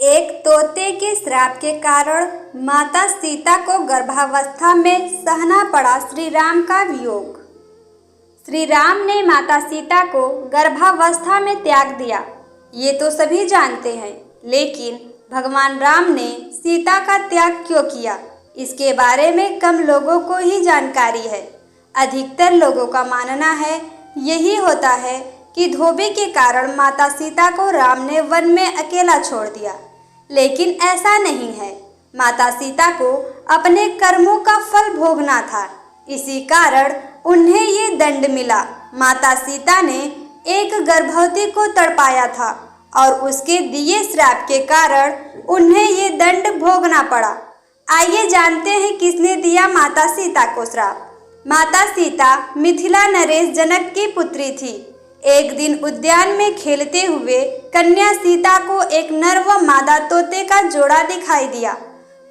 एक तोते के श्राप के कारण माता सीता को गर्भावस्था में सहना पड़ा श्री राम का वियोग। श्री राम ने माता सीता को गर्भावस्था में त्याग दिया, ये तो सभी जानते हैं, लेकिन भगवान राम ने सीता का त्याग क्यों किया, इसके बारे में कम लोगों को ही जानकारी है। अधिकतर लोगों का मानना है यही होता है कि धोबी के कारण माता सीता को राम ने वन में अकेला छोड़ दिया, लेकिन ऐसा नहीं है। माता सीता को अपने कर्मों का फल भोगना था, इसी कारण उन्हें ये दंड मिला। माता सीता ने एक गर्भवती को तड़पाया था और उसके दिए श्राप के कारण उन्हें ये दंड भोगना पड़ा। आइए जानते हैं किसने दिया माता सीता को श्राप। माता सीता मिथिला नरेश जनक की पुत्री थी। एक दिन उद्यान में खेलते हुए कन्या सीता को एक नर व मादा तोते का जोड़ा दिखाई दिया।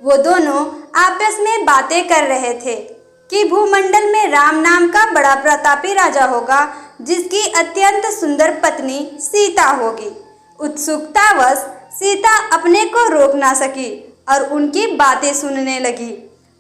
वो दोनों आपस में बातें कर रहे थे कि भूमंडल में राम नाम का बड़ा प्रतापी राजा होगा, जिसकी अत्यंत सुंदर पत्नी सीता होगी। उत्सुकतावश सीता अपने को रोक ना सकी और उनकी बातें सुनने लगी।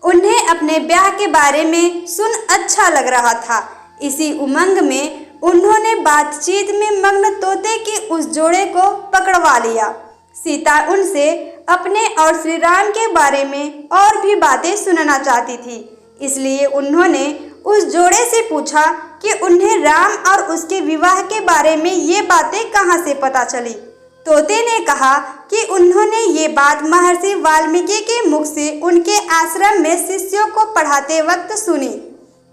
उन्हें अपने ब्याह के बारे में सुन अच्छा लग रहा था। इसी उमंग में उन्होंने बातचीत में मग्न तोते के उस जोड़े को पकड़वा लिया। सीता उनसे अपने और श्री राम के बारे में और भी बातें सुनना चाहती थी, इसलिए उन्होंने उस जोड़े से पूछा कि उन्हें राम और उसके विवाह के बारे में ये बातें कहाँ से पता चली। तोते ने कहा कि उन्होंने ये बात महर्षि वाल्मीकि के मुख से उनके आश्रम में शिष्यों को पढ़ाते वक्त सुनी।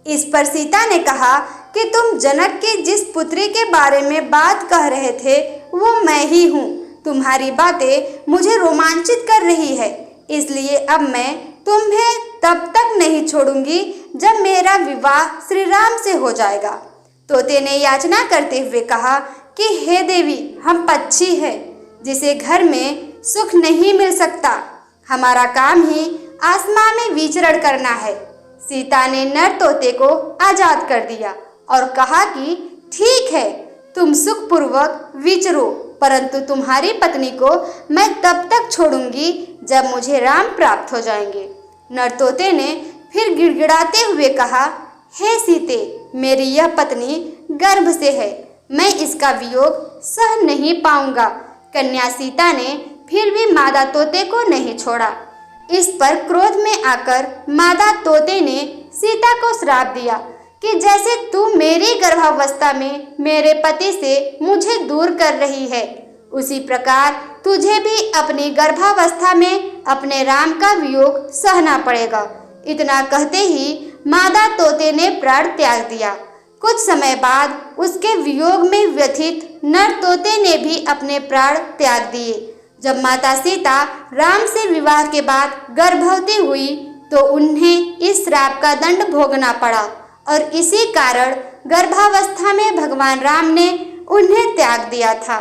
इस पर सीता ने कहा कि तुम जनक की जिस पुत्री के बारे में बात कह रहे थे वो मैं ही हूँ। तुम्हारी बातें मुझे रोमांचित कर रही है, इसलिए अब मैं तुम्हें तब तक नहीं छोड़ूंगी जब मेरा विवाह श्री राम से हो जाएगा। तोते ने याचना करते हुए कहा कि हे देवी, हम पक्षी हैं जिसे घर में सुख नहीं मिल सकता। हमारा काम ही आसमान में विचरण करना है। सीता ने नर तोते को आजाद कर दिया और कहा कि ठीक है, तुम सुखपूर्वक विचरो, परंतु तुम्हारी पत्नी को मैं तब तक छोड़ूंगी जब मुझे राम प्राप्त हो जाएंगे। नर तोते ने फिर गिड़गिड़ाते हुए कहा, हे सीते, मेरी यह पत्नी गर्भ से है, मैं इसका वियोग सह नहीं पाऊंगा। कन्या सीता ने फिर भी मादा तोते को नहीं छोड़ा। इस पर क्रोध में आकर मादा तोते ने सीता को श्राप दिया कि जैसे तू मेरी गर्भावस्था में मेरे पति से मुझे दूर कर रही है, उसी प्रकार तुझे भी अपनी गर्भावस्था में अपने राम का वियोग सहना पड़ेगा। इतना कहते ही मादा तोते ने प्राण त्याग दिया। कुछ समय बाद उसके वियोग में व्यथित नर तोते ने भी अपने प्राण त्याग दिए। जब माता सीता राम से विवाह के बाद गर्भवती हुई तो उन्हें इस श्राप का दंड भोगना पड़ा और इसी कारण गर्भावस्था में भगवान राम ने उन्हें त्याग दिया था।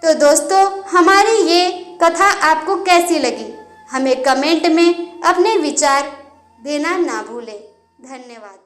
तो दोस्तों, हमारी ये कथा आपको कैसी लगी, हमें कमेंट में अपने विचार देना ना भूलें। धन्यवाद।